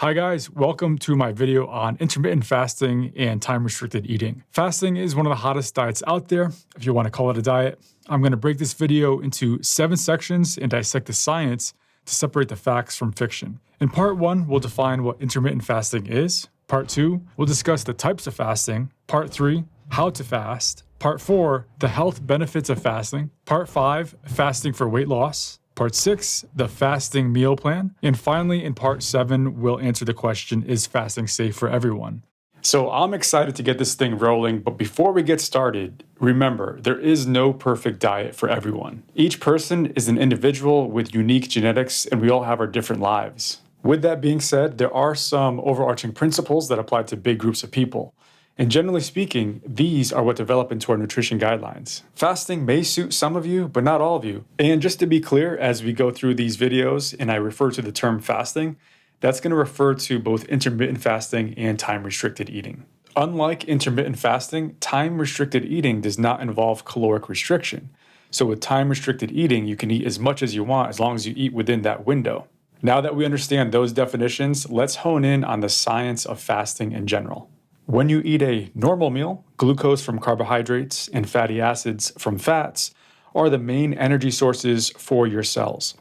Hi guys, welcome to my video on intermittent fasting and time-restricted eating. Fasting is one of the hottest diets out there, if you want to call it a diet. I'm going to break this video into 7 sections and dissect the science to separate the facts from fiction. In part 1, we'll define what intermittent fasting is. Part 2, we'll discuss the types of fasting. Part 3, how to fast. Part 4, the health benefits of fasting. Part 5, fasting for weight loss. Part 6, the fasting meal plan. And finally, in part 7, we'll answer the question, is fasting safe for everyone? So I'm excited to get this thing rolling, but before we get started, remember, there is no perfect diet for everyone. Each person is an individual with unique genetics, and we all have our different lives. With that being said, there are some overarching principles that apply to big groups of people. And generally speaking, these are what develop into our nutrition guidelines. Fasting may suit some of you, but not all of you. And just to be clear, as we go through these videos and I refer to the term fasting, that's going to refer to both intermittent fasting and time-restricted eating. Unlike intermittent fasting, time-restricted eating does not involve caloric restriction. So with time-restricted eating, you can eat as much as you want as long as you eat within that window. Now that we understand those definitions, let's hone in on the science of fasting in general. When you eat a normal meal, glucose from carbohydrates and fatty acids from fats are the main energy sources for your cells.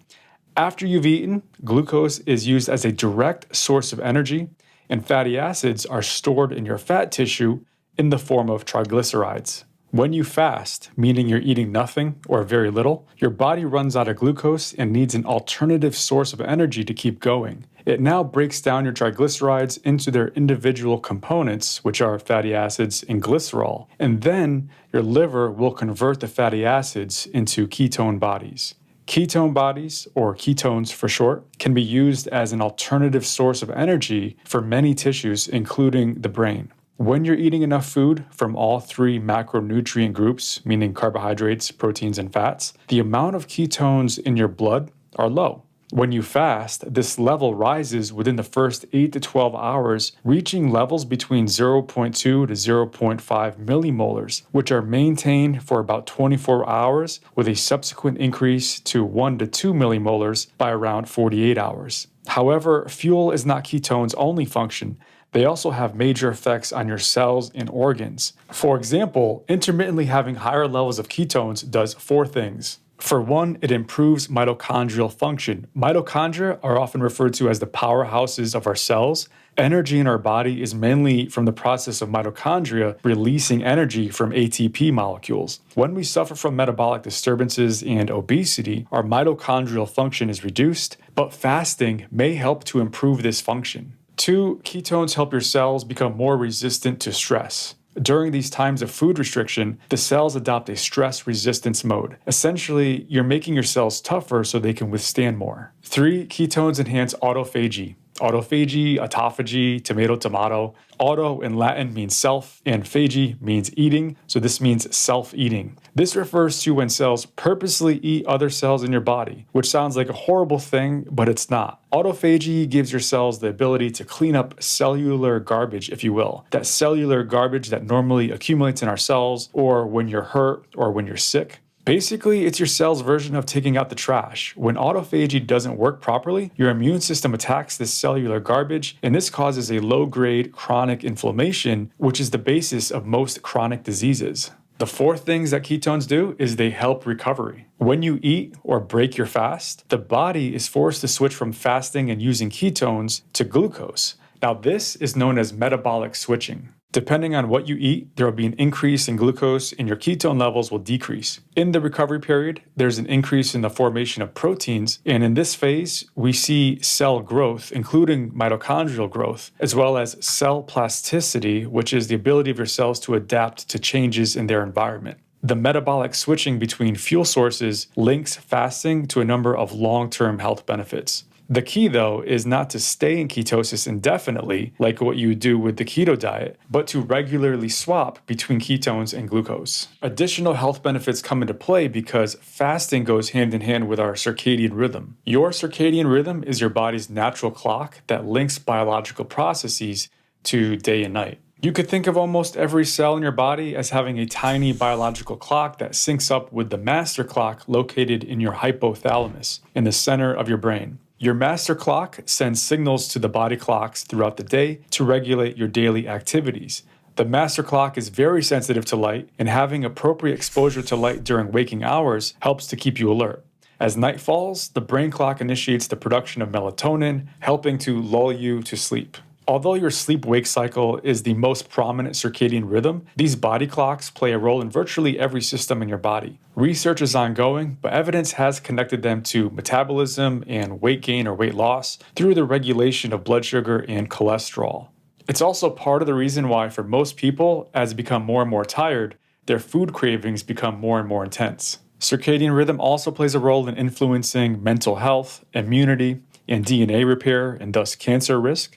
After you've eaten, glucose is used as a direct source of energy, and fatty acids are stored in your fat tissue in the form of triglycerides. When you fast, meaning you're eating nothing or very little, your body runs out of glucose and needs an alternative source of energy to keep going. It now breaks down your triglycerides into their individual components, which are fatty acids and glycerol, and then your liver will convert the fatty acids into ketone bodies. Ketone bodies, or ketones for short, can be used as an alternative source of energy for many tissues, including the brain. When you're eating enough food from all 3 macronutrient groups, meaning carbohydrates, proteins, and fats, the amount of ketones in your blood are low. When you fast, this level rises within the first 8 to 12 hours, reaching levels between 0.2 to 0.5 millimolars, which are maintained for about 24 hours, with a subsequent increase to 1 to 2 millimolars by around 48 hours. However, fuel is not ketones' only function. They also have major effects on your cells and organs. For example, intermittently having higher levels of ketones does 4 things. For one, it improves mitochondrial function. Mitochondria are often referred to as the powerhouses of our cells. Energy in our body is mainly from the process of mitochondria releasing energy from ATP molecules. When we suffer from metabolic disturbances and obesity, our mitochondrial function is reduced, but fasting may help to improve this function. 2, ketones help your cells become more resistant to stress. During these times of food restriction, the cells adopt a stress resistance mode. Essentially, you're making your cells tougher so they can withstand more. 3, ketones enhance autophagy. Autophagy, autophagy, tomato. Auto in Latin means self, and phagy means eating, so this means self-eating. This refers to when cells purposely eat other cells in your body, which sounds like a horrible thing, but it's not. Autophagy gives your cells the ability to clean up cellular garbage, if you will. That cellular garbage that normally accumulates in our cells, or when you're hurt, or when you're sick. Basically, it's your cell's version of taking out the trash. When autophagy doesn't work properly, your immune system attacks this cellular garbage, and this causes a low-grade chronic inflammation, which is the basis of most chronic diseases. The 4 things that ketones do is they help recovery. When you eat or break your fast, the body is forced to switch from fasting and using ketones to glucose. Now, this is known as metabolic switching. Depending on what you eat, there will be an increase in glucose and your ketone levels will decrease. In the recovery period, there's an increase in the formation of proteins, and in this phase, we see cell growth, including mitochondrial growth, as well as cell plasticity, which is the ability of your cells to adapt to changes in their environment. The metabolic switching between fuel sources links fasting to a number of long-term health benefits. The key, though, is not to stay in ketosis indefinitely, like what you would do with the keto diet, but to regularly swap between ketones and glucose. Additional health benefits come into play because fasting goes hand in hand with our circadian rhythm. Your circadian rhythm is your body's natural clock that links biological processes to day and night. You could think of almost every cell in your body as having a tiny biological clock that syncs up with the master clock located in your hypothalamus, in the center of your brain. Your master clock sends signals to the body clocks throughout the day to regulate your daily activities. The master clock is very sensitive to light, and having appropriate exposure to light during waking hours helps to keep you alert. As night falls, the brain clock initiates the production of melatonin, helping to lull you to sleep. Although your sleep-wake cycle is the most prominent circadian rhythm, these body clocks play a role in virtually every system in your body. Research is ongoing, but evidence has connected them to metabolism and weight gain or weight loss through the regulation of blood sugar and cholesterol. It's also part of the reason why for most people, as they become more and more tired, their food cravings become more and more intense. Circadian rhythm also plays a role in influencing mental health, immunity, and DNA repair, and thus cancer risk.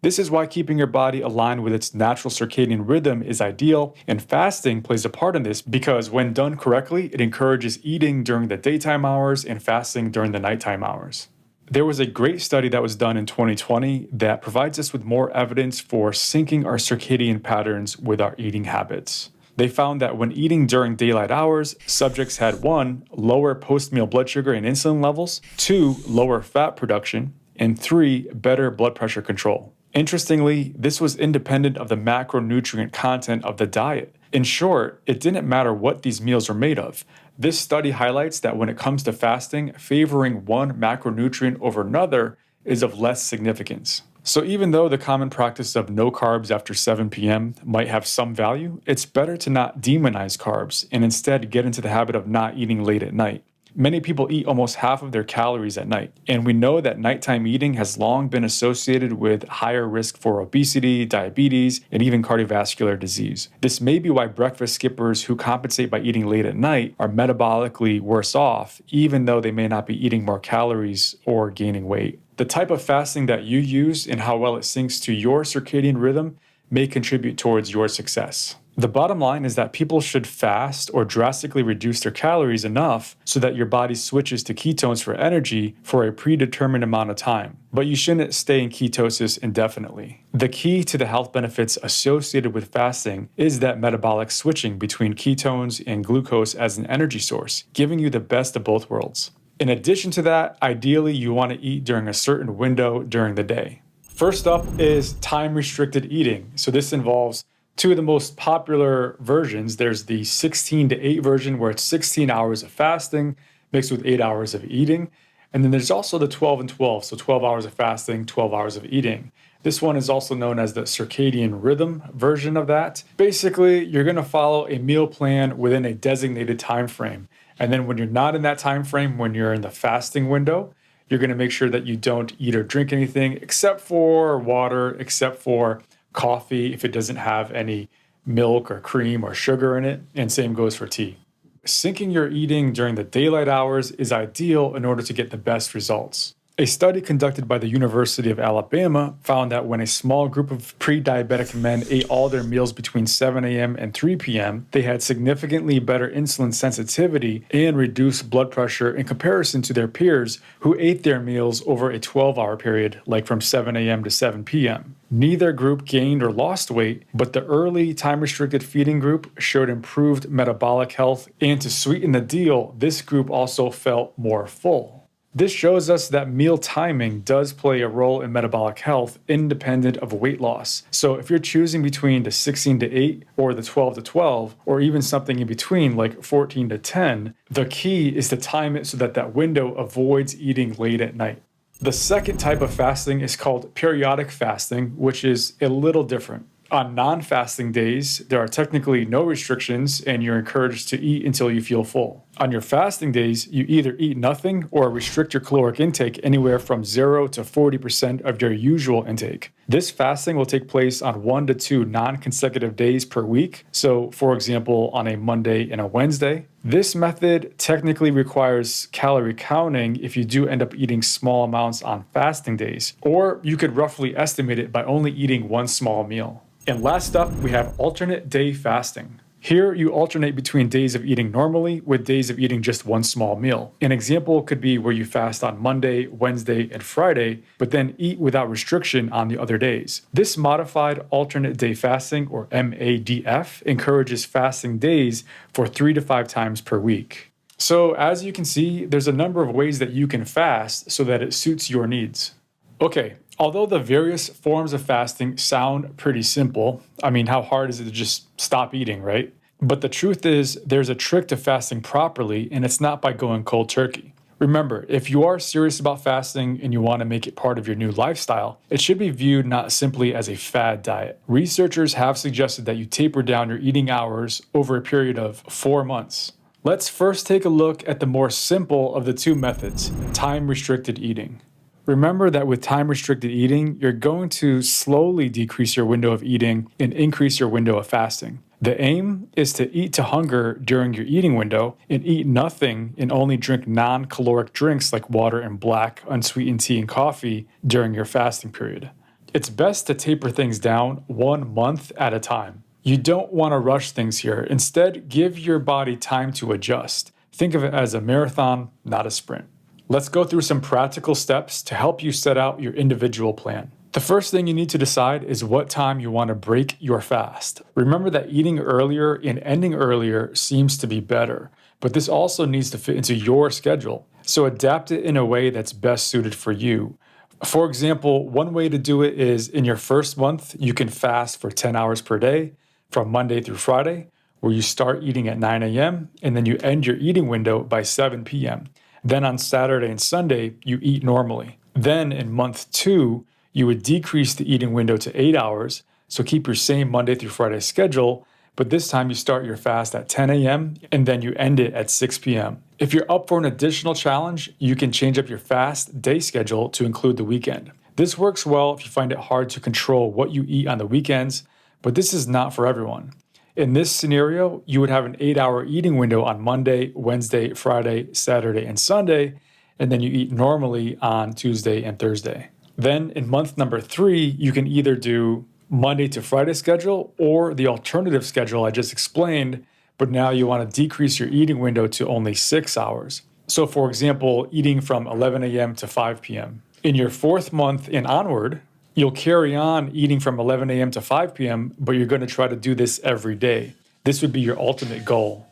This is why keeping your body aligned with its natural circadian rhythm is ideal, and fasting plays a part in this because when done correctly, it encourages eating during the daytime hours and fasting during the nighttime hours. There was a great study that was done in 2020 that provides us with more evidence for syncing our circadian patterns with our eating habits. They found that when eating during daylight hours, subjects had 1. Lower post-meal blood sugar and insulin levels, 2. Lower fat production, and 3. Better blood pressure control. Interestingly, this was independent of the macronutrient content of the diet. In short, it didn't matter what these meals were made of. This study highlights that when it comes to fasting, favoring one macronutrient over another is of less significance. So even though the common practice of no carbs after 7 p.m. might have some value, it's better to not demonize carbs and instead get into the habit of not eating late at night. Many people eat almost half of their calories at night, and we know that nighttime eating has long been associated with higher risk for obesity, diabetes, and even cardiovascular disease. This may be why breakfast skippers who compensate by eating late at night are metabolically worse off, even though they may not be eating more calories or gaining weight. The type of fasting that you use and how well it syncs to your circadian rhythm may contribute towards your success. The bottom line is that people should fast or drastically reduce their calories enough so that your body switches to ketones for energy for a predetermined amount of time. But you shouldn't stay in ketosis indefinitely. The key to the health benefits associated with fasting is that metabolic switching between ketones and glucose as an energy source, giving you the best of both worlds. In addition to that, ideally you want to eat during a certain window during the day. First up is time-restricted eating. So this involves two of the most popular versions. There's the 16-8 version where it's 16 hours of fasting mixed with 8 hours of eating. And then there's also the 12 and 12, so 12 hours of fasting, 12 hours of eating. This one is also known as the circadian rhythm version of that. Basically, you're going to follow a meal plan within a designated time frame. And then when you're not in that time frame, when you're in the fasting window, you're going to make sure that you don't eat or drink anything except for water, except for coffee if it doesn't have any milk or cream or sugar in it, and same goes for tea. Syncing your eating during the daylight hours is ideal in order to get the best results. A study conducted by the University of Alabama found that when a small group of pre-diabetic men ate all their meals between 7 a.m. and 3 p.m., they had significantly better insulin sensitivity and reduced blood pressure in comparison to their peers who ate their meals over a 12-hour period, like from 7 a.m. to 7 p.m. Neither group gained or lost weight, but the early time-restricted feeding group showed improved metabolic health, and to sweeten the deal, this group also felt more full. This shows us that meal timing does play a role in metabolic health independent of weight loss. So if you're choosing between the 16-8 or the 12-12, or even something in between like 14-10, the key is to time it so that that window avoids eating late at night. The second type of fasting is called periodic fasting, which is a little different. On non-fasting days, there are technically no restrictions and you're encouraged to eat until you feel full. On your fasting days, you either eat nothing or restrict your caloric intake anywhere from 0 to 40% of your usual intake. This fasting will take place on 1 to 2 non-consecutive days per week. So, for example, on a Monday and a Wednesday. This method technically requires calorie counting if you do end up eating small amounts on fasting days, or you could roughly estimate it by only eating one small meal. And last up, we have alternate day fasting. Here, you alternate between days of eating normally with days of eating just one small meal. An example could be where you fast on Monday, Wednesday, and Friday, but then eat without restriction on the other days. This modified alternate day fasting, or MADF, encourages fasting days for 3 to 5 times per week. So as you can see, there's a number of ways that you can fast so that it suits your needs. Okay, although the various forms of fasting sound pretty simple, I mean, how hard is it to just stop eating, right? But the truth is, there's a trick to fasting properly, and it's not by going cold turkey. Remember, if you are serious about fasting and you want to make it part of your new lifestyle, it should be viewed not simply as a fad diet. Researchers have suggested that you taper down your eating hours over a period of 4 months. Let's first take a look at the more simple of the two methods, time-restricted eating. Remember that with time-restricted eating, you're going to slowly decrease your window of eating and increase your window of fasting. The aim is to eat to hunger during your eating window and eat nothing and only drink non-caloric drinks like water and black, unsweetened tea and coffee during your fasting period. It's best to taper things down 1 month at a time. You don't want to rush things here. Instead, give your body time to adjust. Think of it as a marathon, not a sprint. Let's go through some practical steps to help you set out your individual plan. The first thing you need to decide is what time you want to break your fast. Remember that eating earlier and ending earlier seems to be better, but this also needs to fit into your schedule. So adapt it in a way that's best suited for you. For example, one way to do it is in your first month, you can fast for 10 hours per day from Monday through Friday, where you start eating at 9 a.m. and then you end your eating window by 7 p.m. Then on Saturday and Sunday, you eat normally. Then in month 2, you would decrease the eating window to 8 hours, so keep your same Monday through Friday schedule, but this time you start your fast at 10 a.m. and then you end it at 6 p.m. If you're up for an additional challenge, you can change up your fast day schedule to include the weekend. This works well if you find it hard to control what you eat on the weekends, but this is not for everyone. In this scenario, you would have an 8-hour eating window on Monday, Wednesday, Friday, Saturday, and Sunday, and then you eat normally on Tuesday and Thursday. Then in month number 3, you can either do Monday to Friday schedule or the alternative schedule I just explained, but now you want to decrease your eating window to only 6 hours. So for example, eating from 11 a.m. to 5 p.m. In your 4th month and onward, you'll carry on eating from 11 a.m. to 5 p.m., but you're going to try to do this every day. This would be your ultimate goal.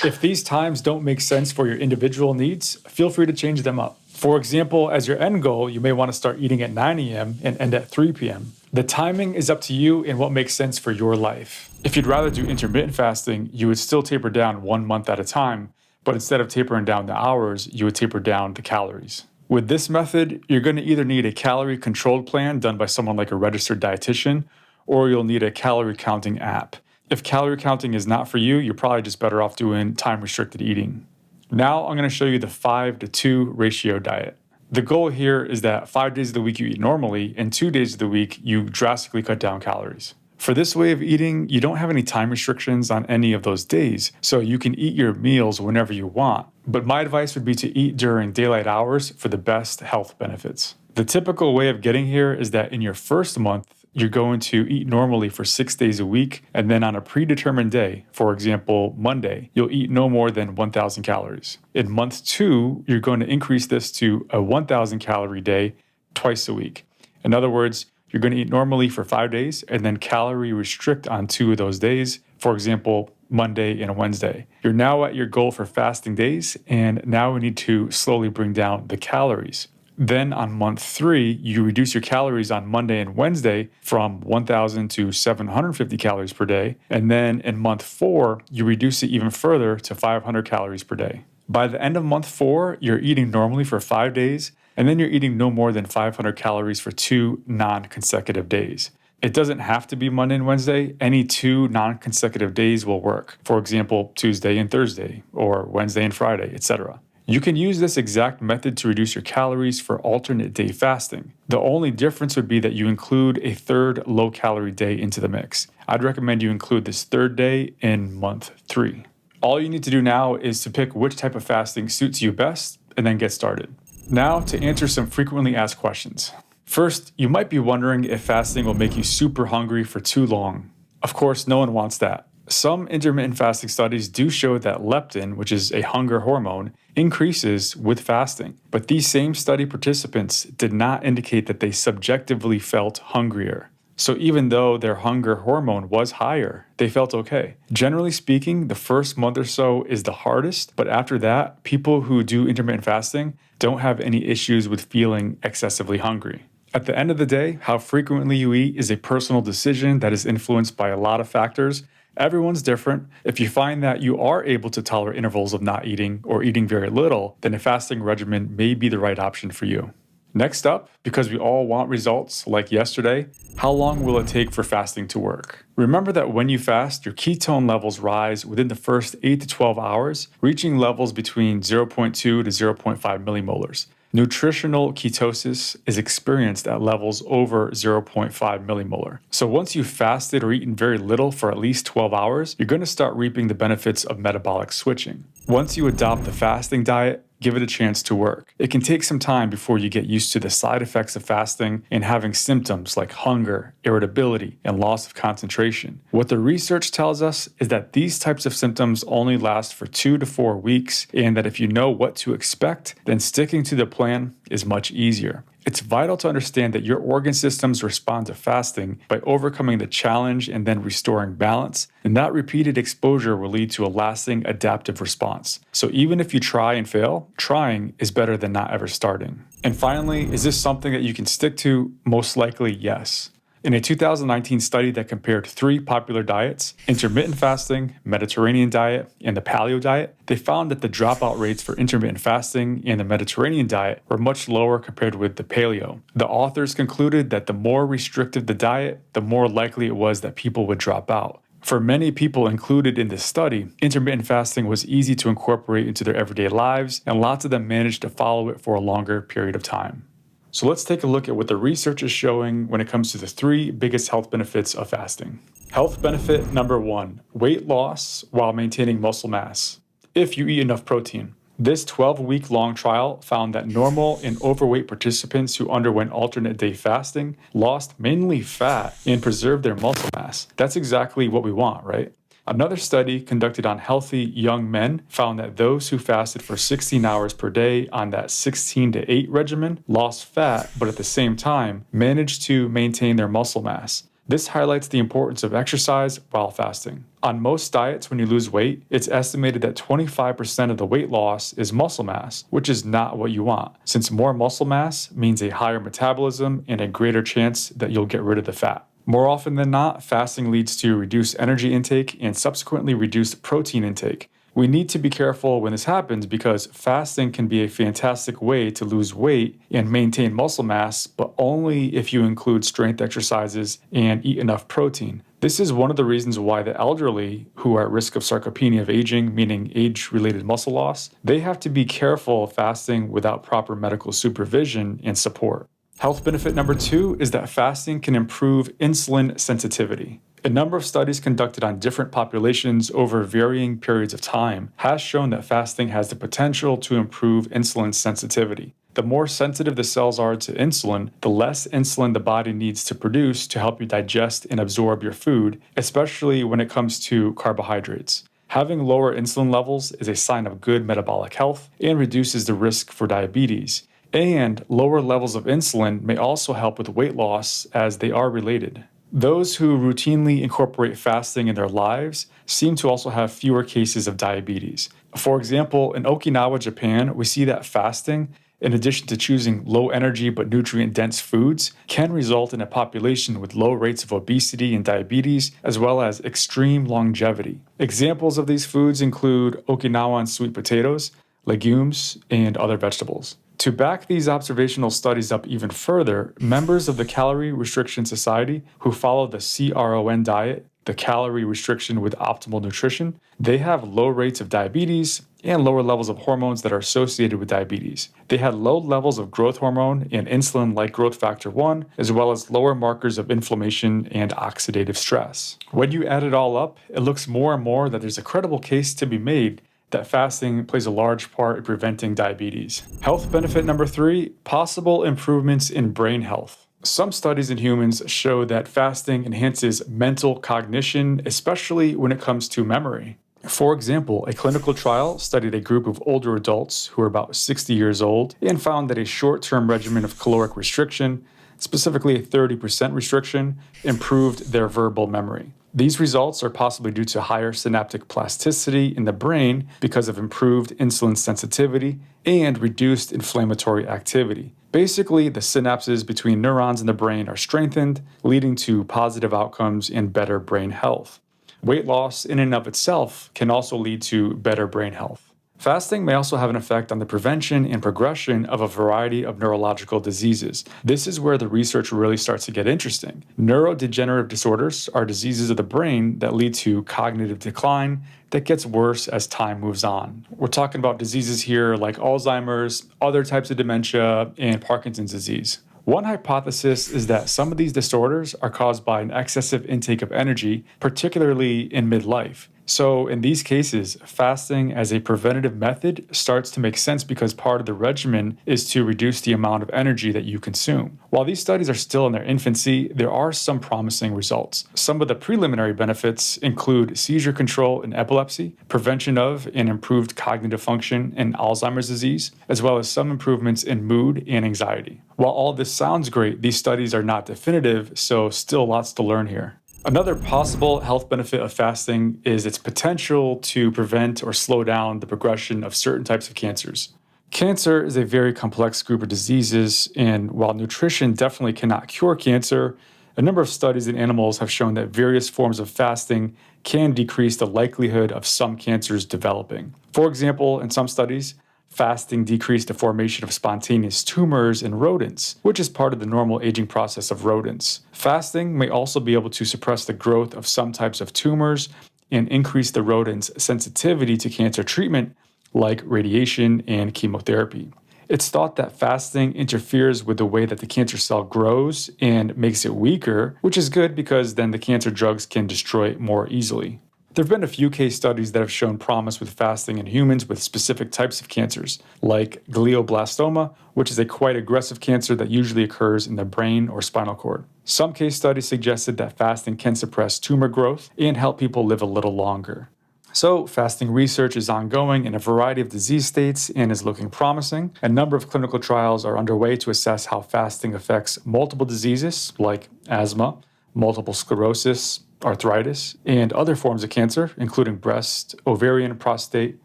If these times don't make sense for your individual needs, feel free to change them up. For example, as your end goal, you may want to start eating at 9 a.m. and end at 3 p.m. The timing is up to you and what makes sense for your life. If you'd rather do intermittent fasting, you would still taper down 1 month at a time, but instead of tapering down the hours, you would taper down the calories. With this method, you're going to either need a calorie-controlled plan done by someone like a registered dietitian, or you'll need a calorie counting app. If calorie counting is not for you, you're probably just better off doing time-restricted eating. Now I'm going to show you the 5-to-2 ratio diet. The goal here is that 5 days of the week you eat normally, and 2 days of the week you drastically cut down calories. For this way of eating, you don't have any time restrictions on any of those days, so you can eat your meals whenever you want. But my advice would be to eat during daylight hours for the best health benefits. The typical way of getting here is that in your first month, you're going to eat normally for 6 days a week, and then on a predetermined day, for example, Monday, you'll eat no more than 1,000 calories. In month 2, you're going to increase this to a 1,000 calorie day twice a week. In other words, you're going to eat normally for 5 days and then calorie restrict on 2 of those days, for example, Monday and Wednesday. You're now at your goal for fasting days, and now we need to slowly bring down the calories. Then on month 3, you reduce your calories on Monday and Wednesday from 1,000 to 750 calories per day. And then in month 4, you reduce it even further to 500 calories per day. By the end of month 4, you're eating normally for 5 days, and then you're eating no more than 500 calories for 2 non-consecutive days. It doesn't have to be Monday and Wednesday. Any 2 non-consecutive days will work. For example, Tuesday and Thursday, or Wednesday and Friday, etc. You can use this exact method to reduce your calories for alternate day fasting. The only difference would be that you include a 3rd low-calorie day into the mix. I'd recommend you include this 3rd day in month 3. All you need to do now is to pick which type of fasting suits you best and then get started. Now to answer some frequently asked questions. First, you might be wondering if fasting will make you super hungry for too long. Of course, no one wants that. Some intermittent fasting studies do show that leptin, which is a hunger hormone, increases with fasting. But these same study participants did not indicate that they subjectively felt hungrier. So even though their hunger hormone was higher, they felt okay. Generally speaking, the first month or so is the hardest, but after that, people who do intermittent fasting don't have any issues with feeling excessively hungry. At the end of the day, how frequently you eat is a personal decision that is influenced by a lot of factors. Everyone's different. If you find that you are able to tolerate intervals of not eating or eating very little, then a fasting regimen may be the right option for you. Next up, because we all want results like yesterday, how long will it take for fasting to work? Remember that when you fast, your ketone levels rise within the first 8 to 12 hours, reaching levels between 0.2 to 0.5 millimolars. Nutritional ketosis is experienced at levels over 0.5 millimolar. So once you've fasted or eaten very little for at least 12 hours, you're going to start reaping the benefits of metabolic switching. Once you adopt the fasting diet, give it a chance to work. It can take some time before you get used to the side effects of fasting and having symptoms like hunger, irritability, and loss of concentration. What the research tells us is that these types of symptoms only last for 2 to 4 weeks, and that if you know what to expect, then sticking to the plan is much easier. It's vital to understand that your organ systems respond to fasting by overcoming the challenge and then restoring balance, and that repeated exposure will lead to a lasting adaptive response. So even if you try and fail, trying is better than not ever starting. And finally, is this something that you can stick to? Most likely, yes. In a 2019 study that compared 3 popular diets, intermittent fasting, Mediterranean diet, and the paleo diet, they found that the dropout rates for intermittent fasting and the Mediterranean diet were much lower compared with the paleo. The authors concluded that the more restrictive the diet, the more likely it was that people would drop out. For many people included in this study, intermittent fasting was easy to incorporate into their everyday lives, and lots of them managed to follow it for a longer period of time. So let's take a look at what the research is showing when it comes to the 3 biggest health benefits of fasting. Health benefit number 1, weight loss while maintaining muscle mass, if you eat enough protein. This 12-week-long trial found that normal and overweight participants who underwent alternate day fasting lost mainly fat and preserved their muscle mass. That's exactly what we want, right? Another study conducted on healthy young men found that those who fasted for 16 hours per day on that 16 to 8 regimen lost fat, but at the same time managed to maintain their muscle mass. This highlights the importance of exercise while fasting. On most diets, when you lose weight, it's estimated that 25% of the weight loss is muscle mass, which is not what you want, since more muscle mass means a higher metabolism and a greater chance that you'll get rid of the fat. More often than not, fasting leads to reduced energy intake and subsequently reduced protein intake. We need to be careful when this happens because fasting can be a fantastic way to lose weight and maintain muscle mass, but only if you include strength exercises and eat enough protein. This is one of the reasons why the elderly who are at risk of sarcopenia of aging, meaning age-related muscle loss, they have to be careful of fasting without proper medical supervision and support. Health benefit number 2 is that fasting can improve insulin sensitivity. A number of studies conducted on different populations over varying periods of time has shown that fasting has the potential to improve insulin sensitivity. The more sensitive the cells are to insulin, the less insulin the body needs to produce to help you digest and absorb your food, especially when it comes to carbohydrates. Having lower insulin levels is a sign of good metabolic health and reduces the risk for diabetes. And lower levels of insulin may also help with weight loss as they are related. Those who routinely incorporate fasting in their lives seem to also have fewer cases of diabetes. For example, in Okinawa, Japan, we see that fasting, in addition to choosing low energy but nutrient-dense foods, can result in a population with low rates of obesity and diabetes, as well as extreme longevity. Examples of these foods include Okinawan sweet potatoes, legumes, and other vegetables. To back these observational studies up even further, members of the Calorie Restriction Society who follow the CRON diet, the calorie restriction with optimal nutrition, they have low rates of diabetes and lower levels of hormones that are associated with diabetes. They had low levels of growth hormone and insulin like growth factor 1, as well as lower markers of inflammation and oxidative stress. When you add it all up, it looks more and more that there's a credible case to be made that fasting plays a large part in preventing diabetes. Health benefit number 3, possible improvements in brain health. Some studies in humans show that fasting enhances mental cognition, especially when it comes to memory. For example, a clinical trial studied a group of older adults who were about 60 years old and found that a short-term regimen of caloric restriction, specifically a 30% restriction, improved their verbal memory. These results are possibly due to higher synaptic plasticity in the brain because of improved insulin sensitivity and reduced inflammatory activity. Basically, the synapses between neurons in the brain are strengthened, leading to positive outcomes and better brain health. Weight loss in and of itself can also lead to better brain health. Fasting may also have an effect on the prevention and progression of a variety of neurological diseases. This is where the research really starts to get interesting. Neurodegenerative disorders are diseases of the brain that lead to cognitive decline that gets worse as time moves on. We're talking about diseases here like Alzheimer's, other types of dementia, and Parkinson's disease. One hypothesis is that some of these disorders are caused by an excessive intake of energy, particularly in midlife. So in these cases, fasting as a preventative method starts to make sense because part of the regimen is to reduce the amount of energy that you consume. While these studies are still in their infancy, there are some promising results. Some of the preliminary benefits include seizure control in epilepsy, prevention of and improved cognitive function in Alzheimer's disease, as well as some improvements in mood and anxiety. While all this sounds great, these studies are not definitive, so still lots to learn here. Another possible health benefit of fasting is its potential to prevent or slow down the progression of certain types of cancers. Cancer is a very complex group of diseases, and while nutrition definitely cannot cure cancer, a number of studies in animals have shown that various forms of fasting can decrease the likelihood of some cancers developing. For example, in some studies, fasting decreased the formation of spontaneous tumors in rodents, which is part of the normal aging process of rodents. Fasting may also be able to suppress the growth of some types of tumors and increase the rodent's sensitivity to cancer treatment, like radiation and chemotherapy. It's thought that fasting interferes with the way that the cancer cell grows and makes it weaker, which is good because then the cancer drugs can destroy it more easily. There have been a few case studies that have shown promise with fasting in humans with specific types of cancers, like glioblastoma, which is a quite aggressive cancer that usually occurs in the brain or spinal cord. Some case studies suggested that fasting can suppress tumor growth and help people live a little longer. So, fasting research is ongoing in a variety of disease states and is looking promising. A number of clinical trials are underway to assess how fasting affects multiple diseases like asthma, multiple sclerosis, arthritis, and other forms of cancer, including breast, ovarian, prostate,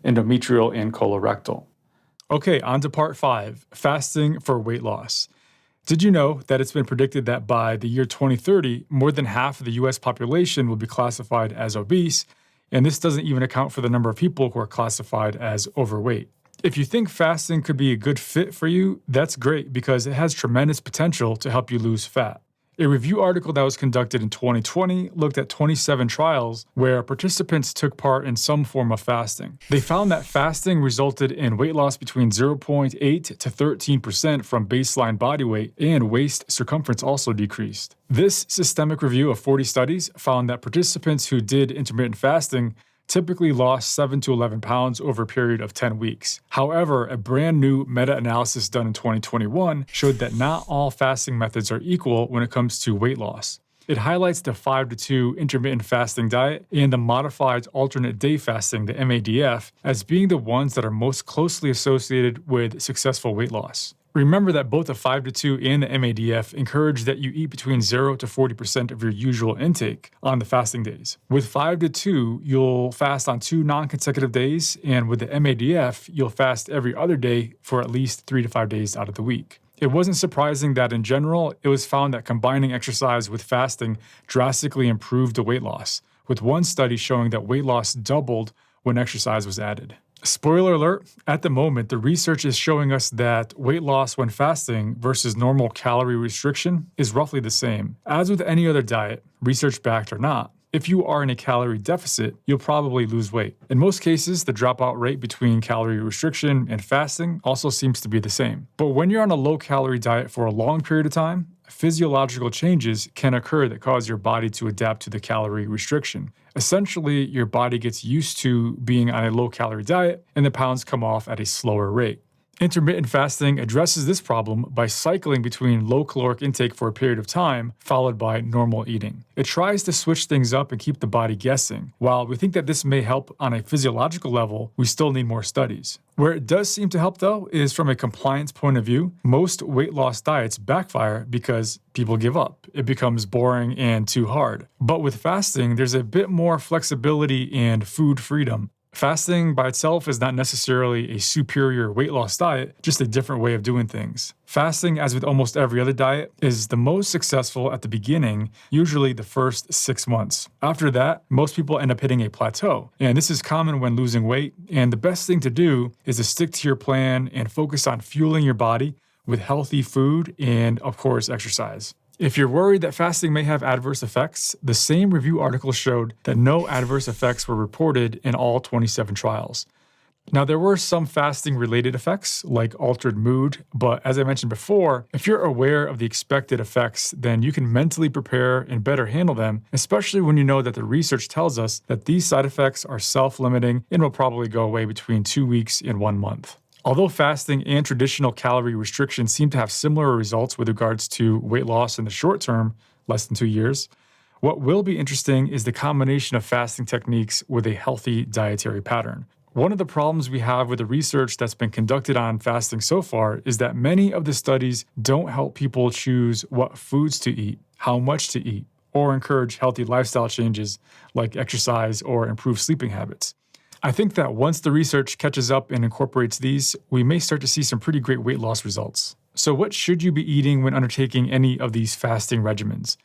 endometrial, and colorectal. Okay, on to part 5, fasting for weight loss. Did you know that it's been predicted that by the year 2030, more than half of the US population will be classified as obese, and this doesn't even account for the number of people who are classified as overweight. If you think fasting could be a good fit for you, that's great because it has tremendous potential to help you lose fat. A review article that was conducted in 2020 looked at 27 trials where participants took part in some form of fasting. They found that fasting resulted in weight loss between 0.8 to 13% from baseline body weight, and waist circumference also decreased. This systemic review of 40 studies found that participants who did intermittent fasting typically lost 7 to 11 pounds over a period of 10 weeks. However, a brand new meta-analysis done in 2021 showed that not all fasting methods are equal when it comes to weight loss. It highlights the 5-2 intermittent fasting diet and the modified alternate day fasting, the MADF, as being the ones that are most closely associated with successful weight loss. Remember that both the 5-2 and the MADF encourage that you eat between 0 to 40% of your usual intake on the fasting days. With 5-2, you'll fast on 2 non-consecutive days, and with the MADF, you'll fast every other day for at least 3 to 5 days out of the week. It wasn't surprising that in general, it was found that combining exercise with fasting drastically improved the weight loss, with one study showing that weight loss doubled when exercise was added. Spoiler alert, at the moment, the research is showing us that weight loss when fasting versus normal calorie restriction is roughly the same. As with any other diet, research-backed or not, if you are in a calorie deficit, you'll probably lose weight. In most cases, the dropout rate between calorie restriction and fasting also seems to be the same. But when you're on a low-calorie diet for a long period of time, physiological changes can occur that cause your body to adapt to the calorie restriction. Essentially, your body gets used to being on a low-calorie diet, and the pounds come off at a slower rate. Intermittent fasting addresses this problem by cycling between low caloric intake for a period of time, followed by normal eating. It tries to switch things up and keep the body guessing. While we think that this may help on a physiological level, we still need more studies. Where it does seem to help, though, is from a compliance point of view. Most weight loss diets backfire because people give up. It becomes boring and too hard. But with fasting, there's a bit more flexibility and food freedom. Fasting by itself is not necessarily a superior weight loss diet, just a different way of doing things. Fasting, as with almost every other diet, is the most successful at the beginning, usually the first 6 months. After that, most people end up hitting a plateau, and this is common when losing weight, and the best thing to do is to stick to your plan and focus on fueling your body with healthy food and, of course, exercise. If you're worried that fasting may have adverse effects, the same review article showed that no adverse effects were reported in all 27 trials. Now, there were some fasting-related effects, like altered mood, but as I mentioned before, if you're aware of the expected effects, then you can mentally prepare and better handle them, especially when you know that the research tells us that these side effects are self-limiting and will probably go away between 2 weeks and 1 month. Although fasting and traditional calorie restriction seem to have similar results with regards to weight loss in the short term, less than 2 years, what will be interesting is the combination of fasting techniques with a healthy dietary pattern. One of the problems we have with the research that's been conducted on fasting so far is that many of the studies don't help people choose what foods to eat, how much to eat, or encourage healthy lifestyle changes like exercise or improved sleeping habits. I think that once the research catches up and incorporates these, we may start to see some pretty great weight loss results. So what should you be eating when undertaking any of these fasting regimens?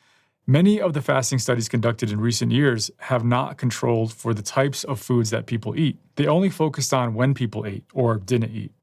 Many of the fasting studies conducted in recent years have not controlled for the types of foods that people eat. They only focused on when people ate or didn't eat.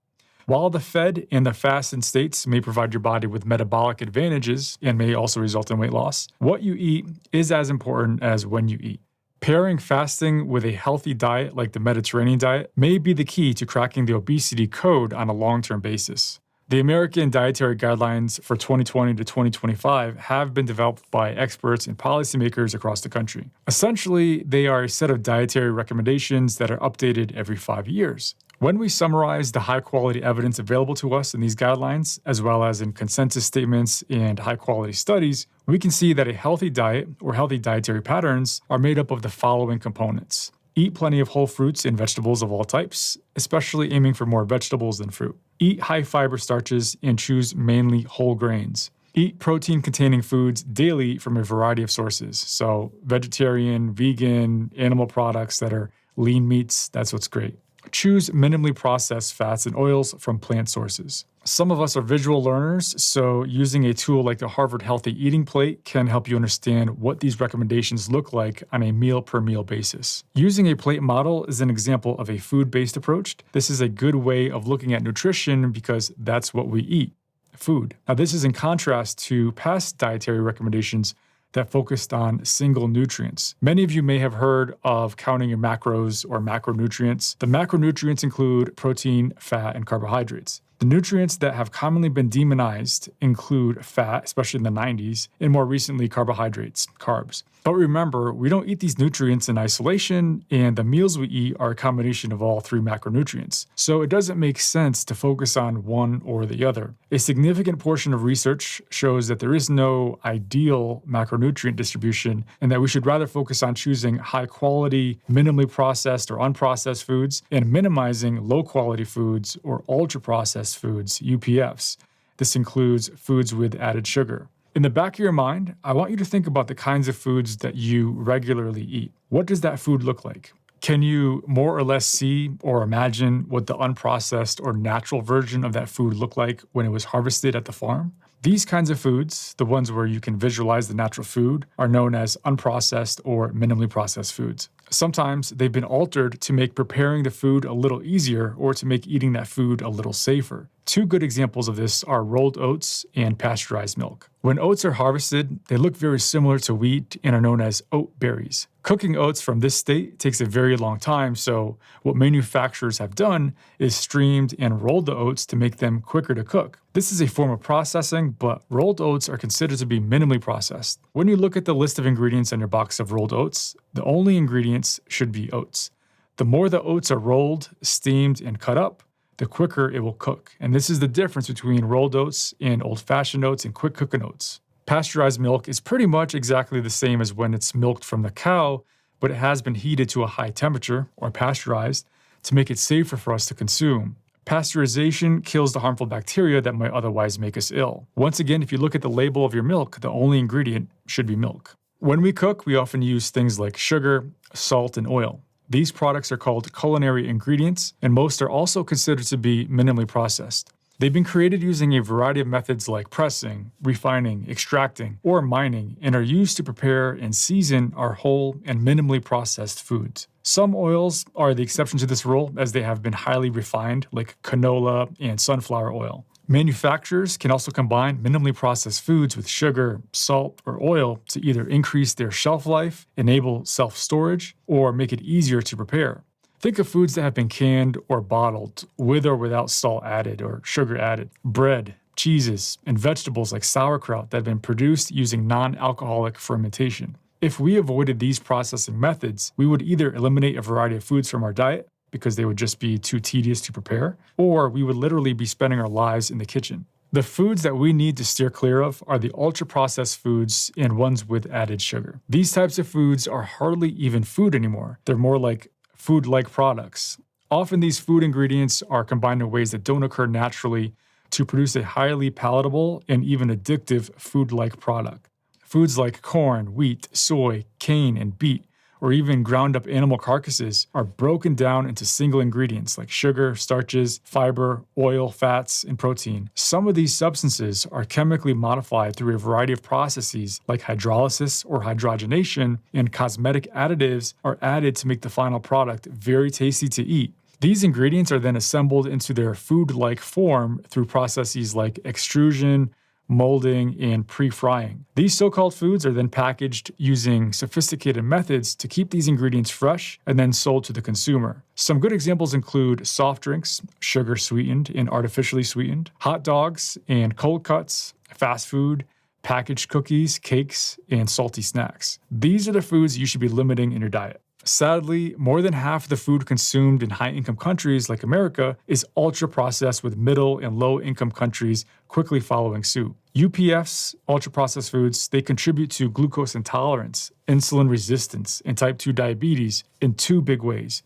While the fed and the fasted states may provide your body with metabolic advantages and may also result in weight loss, what you eat is as important as when you eat. Pairing fasting with a healthy diet like the Mediterranean diet may be the key to cracking the obesity code on a long-term basis. The American Dietary Guidelines for 2020 to 2025 have been developed by experts and policymakers across the country. Essentially, they are a set of dietary recommendations that are updated every 5 years. When we summarize the high-quality evidence available to us in these guidelines, as well as in consensus statements and high-quality studies, we can see that a healthy diet or healthy dietary patterns are made up of the following components. Eat plenty of whole fruits and vegetables of all types, especially aiming for more vegetables than fruit. Eat high-fiber starches and choose mainly whole grains. Eat protein-containing foods daily from a variety of sources, so vegetarian, vegan, animal products that are lean meats, that's what's great. Choose minimally processed fats and oils from plant sources. Some of us are visual learners, so using a tool like the Harvard Healthy Eating Plate can help you understand what these recommendations look like on a meal-per-meal basis. Using a plate model is an example of a food-based approach. This is a good way of looking at nutrition because that's what we eat, food. Now, this is in contrast to past dietary recommendations that focused on single nutrients. Many of you may have heard of counting your macros or macronutrients. The macronutrients include protein, fat, and carbohydrates. The nutrients that have commonly been demonized include fat, especially in the 90s, and more recently carbohydrates, carbs. But remember, we don't eat these nutrients in isolation, and the meals we eat are a combination of all three macronutrients. So it doesn't make sense to focus on one or the other. A significant portion of research shows that there is no ideal macronutrient distribution, and that we should rather focus on choosing high-quality, minimally processed or unprocessed foods, and minimizing low-quality foods or ultra-processed foods, UPFs. This includes foods with added sugar. In the back of your mind, I want you to think about the kinds of foods that you regularly eat. What does that food look like? Can you more or less see or imagine what the unprocessed or natural version of that food looked like when it was harvested at the farm? These kinds of foods, the ones where you can visualize the natural food, are known as unprocessed or minimally processed foods. Sometimes they've been altered to make preparing the food a little easier or to make eating that food a little safer. Two good examples of this are rolled oats and pasteurized milk. When oats are harvested, they look very similar to wheat and are known as oat berries. Cooking oats from this state takes a very long time, so what manufacturers have done is streamed and rolled the oats to make them quicker to cook. This is a form of processing, but rolled oats are considered to be minimally processed. When you look at the list of ingredients on your box of rolled oats, the only ingredients should be oats. The more the oats are rolled, steamed, and cut up, the quicker it will cook. And this is the difference between rolled oats and old-fashioned oats and quick cooking oats. Pasteurized milk is pretty much exactly the same as when it's milked from the cow, but it has been heated to a high temperature, or pasteurized, to make it safer for us to consume. Pasteurization kills the harmful bacteria that might otherwise make us ill. Once again, if you look at the label of your milk, the only ingredient should be milk. When we cook, we often use things like sugar, salt, and oil. These products are called culinary ingredients, and most are also considered to be minimally processed. They've been created using a variety of methods like pressing, refining, extracting, or mining, and are used to prepare and season our whole and minimally processed foods. Some oils are the exception to this rule, as they have been highly refined, like canola and sunflower oil. Manufacturers can also combine minimally processed foods with sugar, salt, or oil to either increase their shelf life, enable self-storage, or make it easier to prepare. Think of foods that have been canned or bottled, with or without salt added or sugar added. Bread, cheeses, and vegetables like sauerkraut that have been produced using non-alcoholic fermentation. If we avoided these processing methods, we would either eliminate a variety of foods from our diet because they would just be too tedious to prepare, or we would literally be spending our lives in the kitchen. The foods that we need to steer clear of are the ultra-processed foods and ones with added sugar. These types of foods are hardly even food anymore. They're more like food-like products. Often these food ingredients are combined in ways that don't occur naturally to produce a highly palatable and even addictive food-like product. Foods like corn, wheat, soy, cane, and beet, or even ground-up animal carcasses, are broken down into single ingredients like sugar, starches, fiber, oil, fats, and protein. Some of these substances are chemically modified through a variety of processes like hydrolysis or hydrogenation, and cosmetic additives are added to make the final product very tasty to eat. These ingredients are then assembled into their food-like form through processes like extrusion, molding, and pre-frying. These so-called foods are then packaged using sophisticated methods to keep these ingredients fresh and then sold to the consumer. Some good examples include soft drinks, sugar-sweetened and artificially sweetened, hot dogs and cold cuts, fast food, packaged cookies, cakes, and salty snacks. These are the foods you should be limiting in your diet. Sadly, more than half of the food consumed in high-income countries like America is ultra-processed, with middle and low-income countries quickly following suit. UPFs, ultra-processed foods, they contribute to glucose intolerance, insulin resistance, and type 2 diabetes in two big ways.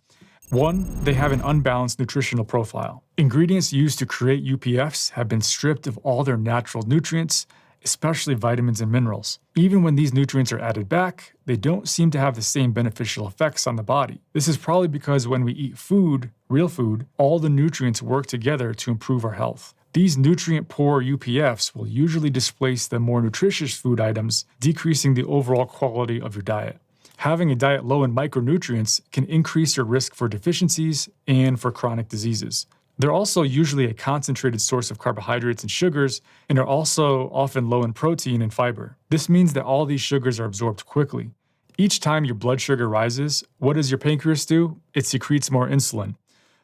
One, they have an unbalanced nutritional profile. Ingredients used to create UPFs have been stripped of all their natural nutrients, especially vitamins and minerals. Even when these nutrients are added back, they don't seem to have the same beneficial effects on the body. This is probably because when we eat food, real food, all the nutrients work together to improve our health. These nutrient-poor UPFs will usually displace the more nutritious food items, decreasing the overall quality of your diet. Having a diet low in micronutrients can increase your risk for deficiencies and for chronic diseases. They're also usually a concentrated source of carbohydrates and sugars, and are also often low in protein and fiber. This means that all these sugars are absorbed quickly. Each time your blood sugar rises, what does your pancreas do? It secretes more insulin.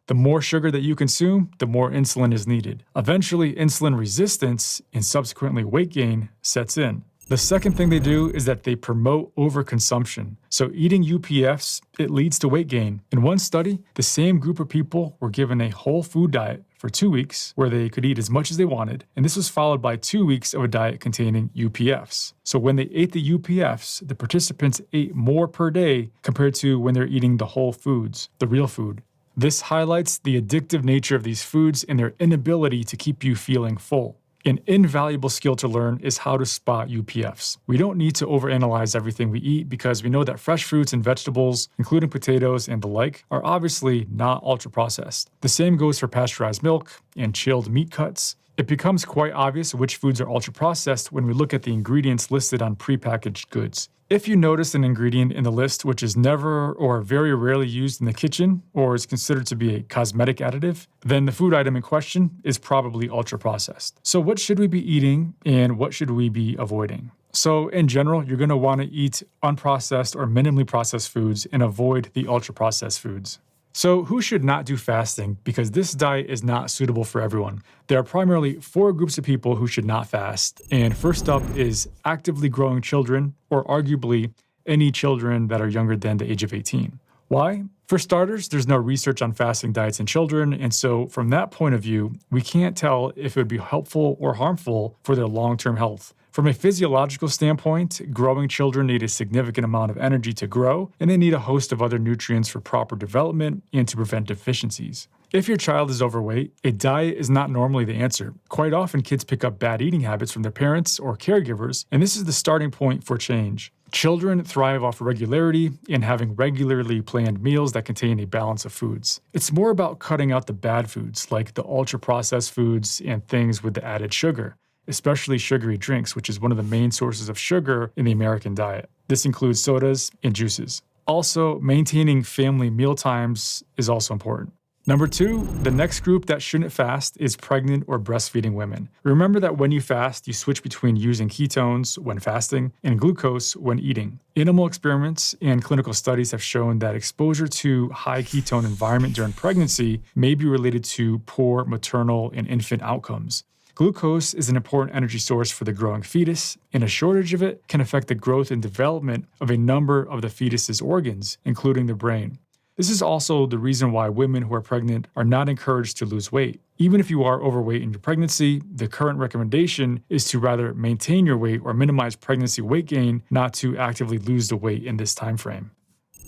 The more sugar that you consume, the more insulin is needed. Eventually, insulin resistance and subsequently weight gain sets in. The second thing they do is that they promote overconsumption. So eating UPFs, it leads to weight gain. In one study, the same group of people were given a whole food diet for 2 weeks where they could eat as much as they wanted, and this was followed by 2 weeks of a diet containing UPFs. So when they ate the UPFs, the participants ate more per day compared to when they're eating the whole foods, the real food. This highlights the addictive nature of these foods and their inability to keep you feeling full. An invaluable skill to learn is how to spot UPFs. We don't need to overanalyze everything we eat because we know that fresh fruits and vegetables, including potatoes and the like, are obviously not ultra-processed. The same goes for pasteurized milk and chilled meat cuts. It becomes quite obvious which foods are ultra-processed when we look at the ingredients listed on prepackaged goods. If you notice an ingredient in the list which is never or very rarely used in the kitchen or is considered to be a cosmetic additive, then the food item in question is probably ultra-processed. So what should we be eating and what should we be avoiding? So in general, you're going to want to eat unprocessed or minimally processed foods and avoid the ultra-processed foods. So who should not do fasting? Because this diet is not suitable for everyone. There are primarily 4 groups of people who should not fast. And first up is actively growing children, or arguably any children that are younger than the age of 18. Why? For starters, there's no research on fasting diets in children, and so from that point of view, we can't tell if it would be helpful or harmful for their long-term health. From a physiological standpoint, growing children need a significant amount of energy to grow, and they need a host of other nutrients for proper development and to prevent deficiencies. If your child is overweight, a diet is not normally the answer. Quite often, kids pick up bad eating habits from their parents or caregivers, and this is the starting point for change. Children thrive off regularity and having regularly planned meals that contain a balance of foods. It's more about cutting out the bad foods, like the ultra-processed foods and things with the added sugar, especially sugary drinks, which is one of the main sources of sugar in the American diet. This includes sodas and juices. Also, maintaining family meal times is also important. Number 2, the next group that shouldn't fast is pregnant or breastfeeding women. Remember that when you fast, you switch between using ketones when fasting and glucose when eating. Animal experiments and clinical studies have shown that exposure to high ketone environment during pregnancy may be related to poor maternal and infant outcomes. Glucose is an important energy source for the growing fetus, and a shortage of it can affect the growth and development of a number of the fetus's organs, including the brain. This is also the reason why women who are pregnant are not encouraged to lose weight. Even if you are overweight in your pregnancy, the current recommendation is to rather maintain your weight or minimize pregnancy weight gain, not to actively lose the weight in this time frame.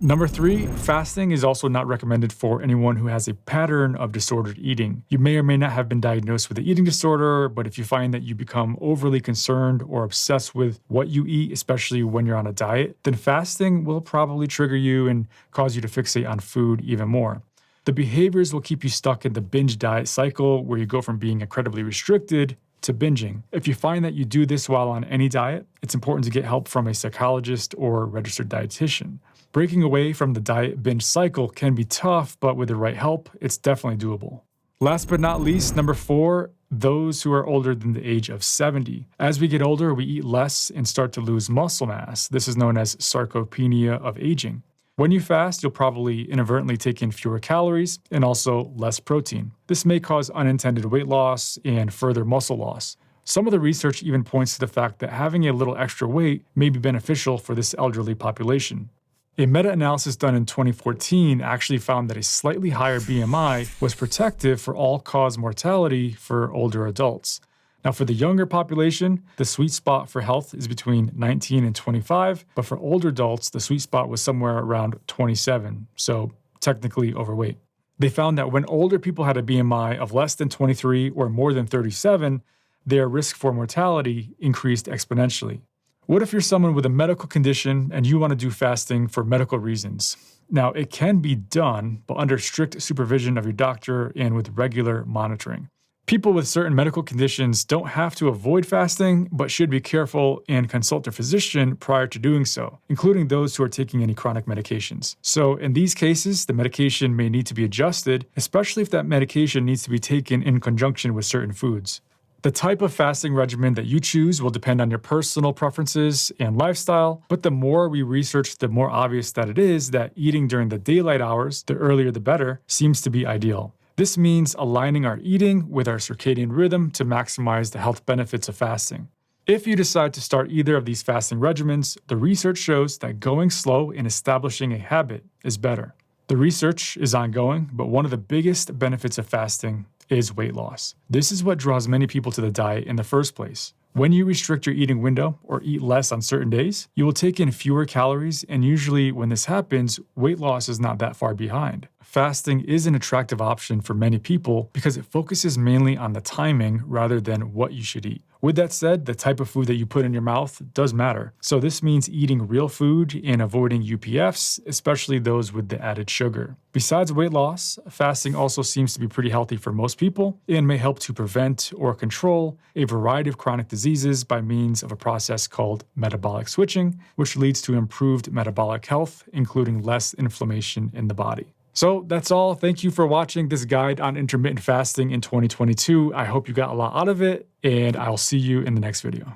Number 3, fasting is also not recommended for anyone who has a pattern of disordered eating. You may or may not have been diagnosed with an eating disorder, but if you find that you become overly concerned or obsessed with what you eat, especially when you're on a diet, then fasting will probably trigger you and cause you to fixate on food even more. The behaviors will keep you stuck in the binge diet cycle where you go from being incredibly restricted to binging. If you find that you do this while on any diet, it's important to get help from a psychologist or registered dietitian. Breaking away from the diet binge cycle can be tough, but with the right help, it's definitely doable. Last but not least, number 4, those who are older than the age of 70. As we get older, we eat less and start to lose muscle mass. This is known as sarcopenia of aging. When you fast, you'll probably inadvertently take in fewer calories and also less protein. This may cause unintended weight loss and further muscle loss. Some of the research even points to the fact that having a little extra weight may be beneficial for this elderly population. A meta-analysis done in 2014 actually found that a slightly higher BMI was protective for all-cause mortality for older adults. Now, for the younger population, the sweet spot for health is between 19 and 25, but for older adults, the sweet spot was somewhere around 27, so technically overweight. They found that when older people had a BMI of less than 23 or more than 37, their risk for mortality increased exponentially. What if you're someone with a medical condition and you want to do fasting for medical reasons? Now, it can be done, but under strict supervision of your doctor and with regular monitoring. People with certain medical conditions don't have to avoid fasting, but should be careful and consult their physician prior to doing so, including those who are taking any chronic medications. So in these cases, the medication may need to be adjusted, especially if that medication needs to be taken in conjunction with certain foods. The type of fasting regimen that you choose will depend on your personal preferences and lifestyle, but the more we research, the more obvious that it is that eating during the daylight hours, the earlier the better, seems to be ideal. This means aligning our eating with our circadian rhythm to maximize the health benefits of fasting. If you decide to start either of these fasting regimens, the research shows that going slow and establishing a habit is better. The research is ongoing, but one of the biggest benefits of fasting is weight loss. This is what draws many people to the diet in the first place. When you restrict your eating window or eat less on certain days, you will take in fewer calories, and usually when this happens, weight loss is not that far behind. Fasting is an attractive option for many people because it focuses mainly on the timing rather than what you should eat. With that said, the type of food that you put in your mouth does matter. So this means eating real food and avoiding UPFs, especially those with the added sugar. Besides weight loss, fasting also seems to be pretty healthy for most people and may help to prevent or control a variety of chronic diseases by means of a process called metabolic switching, which leads to improved metabolic health, including less inflammation in the body. So that's all. Thank you for watching this guide on intermittent fasting in 2022. I hope you got a lot out of it, and I'll see you in the next video.